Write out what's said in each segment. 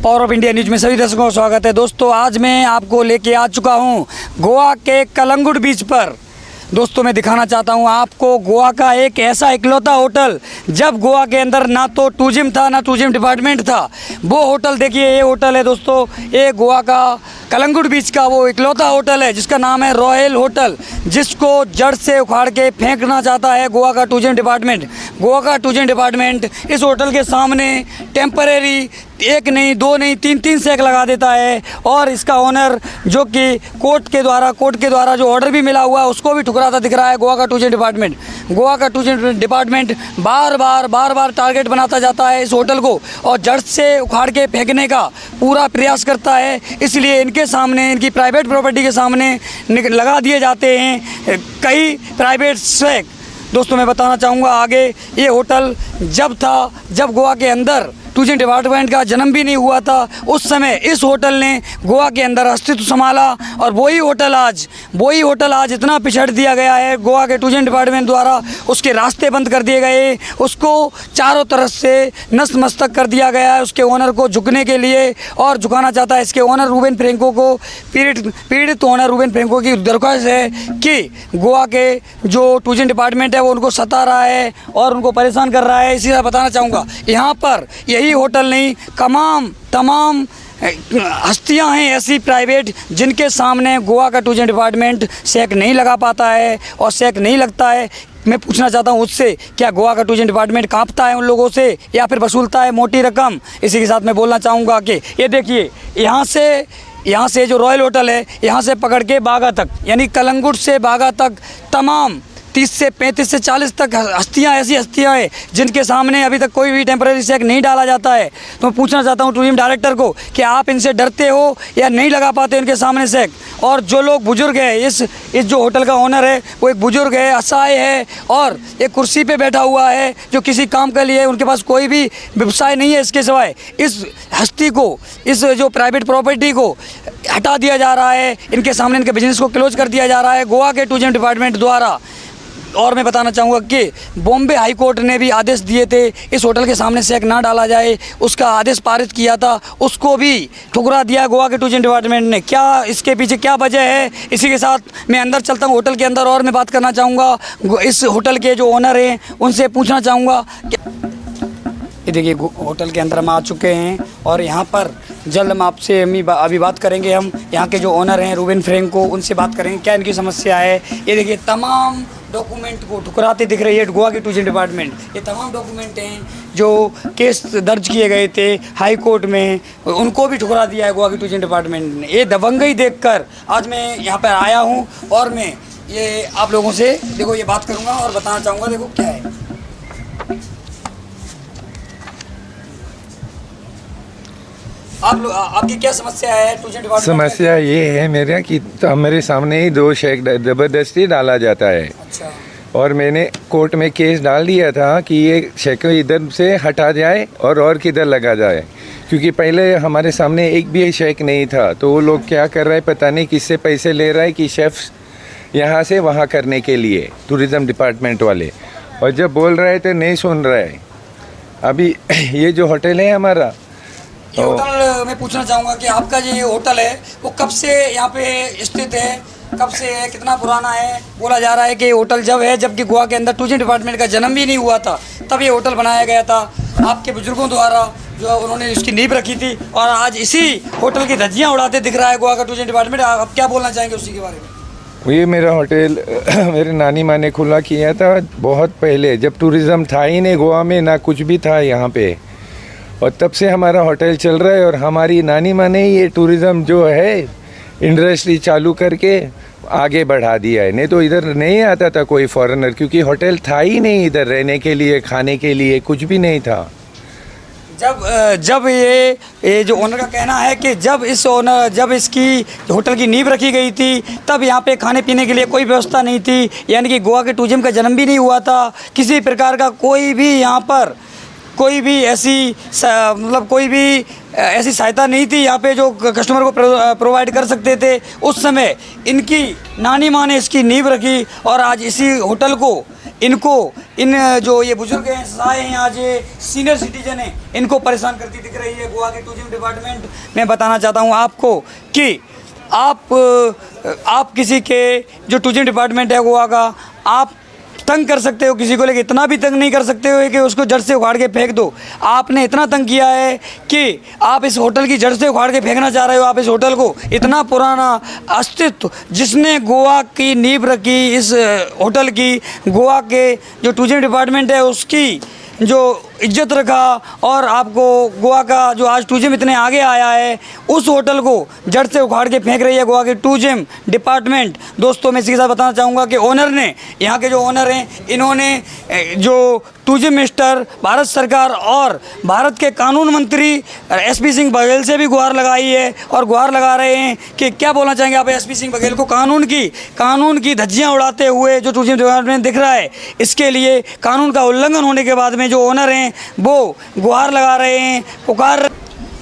Power of India news में सभी दर्शकों का स्वागत है। दोस्तों, आज मैं आपको लेके आ चुका हूं गोवा के कलंगुट बीच पर। दोस्तों, मैं दिखाना चाहता हूं आपको गोवा का एक ऐसा इकलौता होटल, जब गोवा के अंदर ना तो टूरिज्म था ना टूरिज्म डिपार्टमेंट था। वो होटल देखिए, ये होटल है दोस्तों, ये गोवा का कलंगुट बीच का वो इकलौता होटल है जिसका नाम है रॉयल होटल, जिसको जड़ से उखाड़ के फेंकना चाहता है गोवा का टूरिज्म डिपार्टमेंट। गोवा का टूरिज्म डिपार्टमेंट इस होटल के सामने टेम्परेरी एक नहीं, दो नहीं, तीन सेक लगा देता है, और इसका ओनर जो कि कोर्ट के द्वारा जो ऑर्डर भी मिला हुआ है उसको भी ठुकराता दिख रहा है गोवा का टूरिज्म डिपार्टमेंट। गोवा का टूरिज्म डिपार्टमेंट बार बार टारगेट बनाता जाता है इस होटल को और जड़ से उखाड़ के फेंकने का पूरा प्रयास करता है। इसलिए इनके सामने, इनकी प्राइवेट प्रॉपर्टी के सामने लगा दिए जाते हैं कई प्राइवेट स्लैब। दोस्तों, मैं बताना चाहूँगा आगे, ये होटल जब गोवा के अंदर टूरिज्म डिपार्टमेंट का जन्म भी नहीं हुआ था, उस समय इस होटल ने गोवा के अंदर अस्तित्व संभाला, और वही होटल आज इतना पिछड़ दिया गया है गोवा के टूरिज्म डिपार्टमेंट द्वारा। उसके रास्ते बंद कर दिए गए, उसको चारों तरफ से नतमस्तक कर दिया गया है उसके ओनर को झुकने के लिए, और झुकाना चाहता है इसके ओनर रूबेन फ्रेंको को। पीड़ित ओनर रूबेन फ्रेंको की दरख्वास्त है कि गोवा के जो टूरिज्म डिपार्टमेंट है वो उनको सता रहा है और उनको परेशान कर रहा है। इसी तरह बताना चाहूँगा, यहाँ पर यही होटल नहीं, तमाम हस्तियां हैं ऐसी प्राइवेट जिनके सामने गोवा का टूरिज्म डिपार्टमेंट सेक नहीं लगा पाता है और सेक नहीं लगता है। मैं पूछना चाहता हूं उससे, क्या गोवा का टूरिज्म डिपार्टमेंट कांपता है उन लोगों से या फिर वसूलता है मोटी रकम? इसी के साथ मैं बोलना चाहूँगा कि ये देखिए, यहाँ से जो रॉयल होटल है, यहाँ से पकड़ के बागा तक, यानी कलंगुट से बागा तक तमाम 30 से 35 से 40 तक ऐसी हस्तियाँ हैं जिनके सामने अभी तक कोई भी टेम्परेरी सेक नहीं डाला जाता है। तो मैं पूछना चाहता हूँ टूरिज्म डायरेक्टर को कि आप इनसे डरते हो या नहीं लगा पाते उनके सामने सेक? और जो लोग बुजुर्ग हैं, इस जो होटल का ओनर है वो एक बुजुर्ग है, असहाय है, और एक कुर्सी पे बैठा हुआ है जो किसी काम के लिए, उनके पास कोई भी व्यवसाय नहीं है इसके सिवाय। इस हस्ती को, इस जो प्राइवेट प्रॉपर्टी को हटा दिया जा रहा है, इनके सामने इनके बिजनेस को क्लोज कर दिया जा रहा है गोवा के टूरिज्म डिपार्टमेंट द्वारा। और मैं बताना चाहूँगा कि बॉम्बे हाई कोर्ट ने भी आदेश दिए थे इस होटल के सामने सेक ना डाला जाए, उसका आदेश पारित किया था, उसको भी ठुकरा दिया गोवा के टूरिज्म डिपार्टमेंट ने। क्या इसके पीछे क्या वजह है? इसी के साथ मैं अंदर चलता हूँ होटल के अंदर, और मैं बात करना चाहूँगा इस होटल के जो ओनर हैं उनसे पूछना चाहूँगा। ये देखिए, होटल के अंदर हम आ चुके हैं और यहाँ पर जल्द हम आपसे अभी बात करेंगे। हम यहाँ के जो ओनर हैं रूबेन फ्रेंको, उनसे बात करेंगे क्या इनकी समस्या है। ये देखिए, तमाम डॉक्यूमेंट को ठुकराते दिख रही है गोवा के टूरिज्म डिपार्टमेंट। ये तमाम डॉक्यूमेंट हैं जो केस दर्ज किए गए थे हाई कोर्ट में, उनको भी ठुकरा दिया है गोवा के टूरिज्म डिपार्टमेंट ने। ये दबंगई देखकर आज मैं यहाँ पर आया हूँ और मैं ये आप लोगों से देखो ये बात करूँगा और बताना चाहूँगा देखो क्या है। आपकी क्या समस्या है टूरिज्म डिपार्टमेंट? समस्या ये है मेरा कि मेरे सामने ही 2 शेक ज़बरदस्ती डाला जाता है। अच्छा। और मैंने कोर्ट में केस डाल दिया था कि ये शेक इधर से हटा जाए और किधर लगा जाए, क्योंकि पहले हमारे सामने एक भी शेक नहीं था। तो वो लोग क्या कर रहा है पता नहीं, किससे पैसे ले रहा है कि शेफ्स यहाँ से वहाँ करने के लिए, टूरिज़म डिपार्टमेंट वाले। और जब बोल रहे थे नहीं सुन रहा है। अभी ये जो होटल है हमारा, ये होटल मैं पूछना चाहूँगा कि आपका जो ये होटल है वो कब से यहाँ पे स्थित है, कब से है, कितना पुराना है? बोला जा रहा है कि ये होटल जबकि गोवा के अंदर टूरिज्म डिपार्टमेंट का जन्म भी नहीं हुआ था, तब ये होटल बनाया गया था आपके बुजुर्गों द्वारा, जो उन्होंने इसकी नींव रखी थी, और आज इसी होटल की धज्जियाँ उड़ाते दिख रहा है गोवा का टूरिज्म डिपार्टमेंट। आप क्या बोलना चाहेंगे उसी के बारे में? ये मेरा होटल मेरे नानी माँ ने खुला किया था बहुत पहले, जब टूरिज़्म था ही नहीं गोवा में, ना कुछ भी था यहाँ पे। और तब से हमारा होटल चल रहा है, और हमारी नानी माँ ने ये टूरिज़्म जो है इंडस्ट्री चालू करके आगे बढ़ा दिया है। नहीं तो इधर नहीं आता था कोई फॉरेनर, क्योंकि होटल था ही नहीं इधर, रहने के लिए, खाने के लिए कुछ भी नहीं था। जब ये जो ओनर का कहना है कि जब इसकी होटल की नींव रखी गई थी, तब यहाँ पे खाने पीने के लिए कोई व्यवस्था नहीं थी, यानी कि गोवा के टूरिज्म का जन्म भी नहीं हुआ था। किसी प्रकार का कोई भी यहाँ पर कोई भी ऐसी सहायता नहीं थी यहाँ पे जो कस्टमर को प्रोवाइड कर सकते थे। उस समय इनकी नानी माँ ने इसकी नींव रखी और आज इसी होटल को इनको इन जो ये बुजुर्ग हैं, साए हैं, आज ये सीनियर सिटीजन हैं, इनको परेशान करती दिख रही है गोवा के टूरिज्म डिपार्टमेंट। मैं बताना चाहता हूँ आपको कि आप किसी के जो टूरिज्म डिपार्टमेंट है गोवा का, आप तंग कर सकते हो किसी को, लेकिन इतना भी तंग नहीं कर सकते हो कि उसको जड़ से उखाड़ के फेंक दो। आपने इतना तंग किया है कि आप इस होटल की जड़ से उखाड़ के फेंकना चाह रहे हो। आप इस होटल को, इतना पुराना अस्तित्व जिसने गोवा की नींव रखी, इस होटल की, गोवा के जो टूरिज्म डिपार्टमेंट है उसकी जो इज्जत रखा, और आपको गोवा का जो आज टूरिज्म इतने आगे आया है, उस होटल को जड़ से उखाड़ के फेंक रही है गोवा के टूरिज्म डिपार्टमेंट। दोस्तों मैं इसी के साथ बताना चाहूँगा कि ओनर ने, यहाँ के जो ओनर हैं, इन्होंने जो टूरिज्म मिनिस्टर, भारत सरकार और भारत के कानून मंत्री एसपी सिंह बघेल से भी गुहार लगाई है, और गुहार लगा रहे हैं कि क्या बोलना चाहेंगे आप एसपी सिंह बघेल को? कानून की धज्जियाँ उड़ाते हुए जो टूरिज्म डिपार्टमेंट दिख रहा है, इसके लिए कानून का उल्लंघन होने के बाद में जो ओनर हैं वो गुहार लगा रहे हैं, पुकार।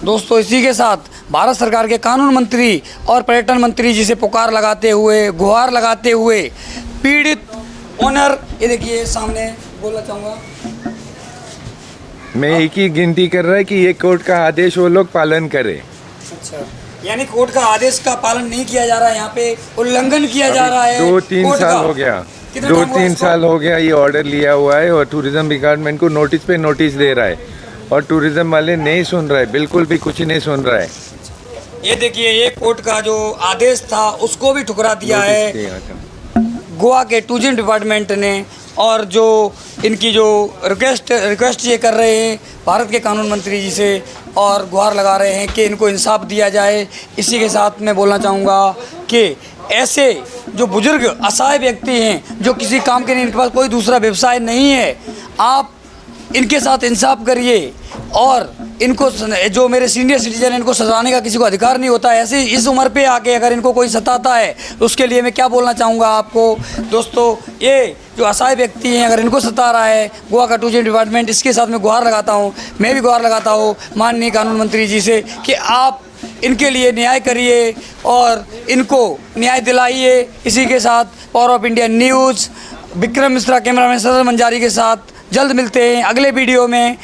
दोस्तों इसी के साथ भारत सरकार के कानून मंत्री और पर्यटन मंत्री जी से पुकार लगाते हुए, गुहार लगाते हुए पीड़ित ओनर, ये देखिए सामने, बोलना चाहूँगा मैं एक ही गिनती कर रहा है कि ये कोर्ट का आदेश वो लोग पालन करें। अच्छा, यानी कोर्ट का आदेश का पालन नहीं किया जा रहा है, यहाँ पे उल्लंघन किया जा रहा है। 2-3 साल हो गया, 2-3 साल हो गया ये ऑर्डर लिया हुआ है, और टूरिज्म डिपार्टमेंट को नोटिस पे नोटिस दे रहा है, और टूरिज्म वाले नहीं सुन रहा है, बिल्कुल भी कुछ नहीं सुन रहा है। ये देखिए, ये कोर्ट का जो आदेश था उसको भी ठुकरा दिया है गोवा के टूरिज्म डिपार्टमेंट ने, और जो इनकी जो रिक्वेस्ट ये कर रहे हैं भारत के कानून मंत्री जी से, और गुहार लगा रहे हैं कि इनको इंसाफ दिया जाए। इसी के साथ मैं बोलना चाहूँगा कि ऐसे जो बुजुर्ग असहाय व्यक्ति हैं, जो किसी काम के नहीं, इनके पास कोई दूसरा व्यवसाय नहीं है, आप इनके साथ इंसाफ करिए, और इनको, जो मेरे सीनियर सिटीजन हैं, इनको सताने का किसी को अधिकार नहीं होता है। ऐसे इस उम्र पे आके अगर इनको कोई सताता है तो उसके लिए मैं क्या बोलना चाहूँगा आपको? दोस्तों ये जो असहाय व्यक्ति हैं, अगर इनको सता रहा है गोवा का टूरिज्म डिपार्टमेंट, इसके साथ मैं गुहार लगाता हूँ, मैं भी गुहार लगाता हूँ माननीय कानून मंत्री जी से कि आप इनके लिए न्याय करिए और इनको न्याय दिलाइए। इसी के साथ power of India news, Vikram Mishra, cameraman सदर मंजारी के साथ जल्द मिलते हैं अगले वीडियो में।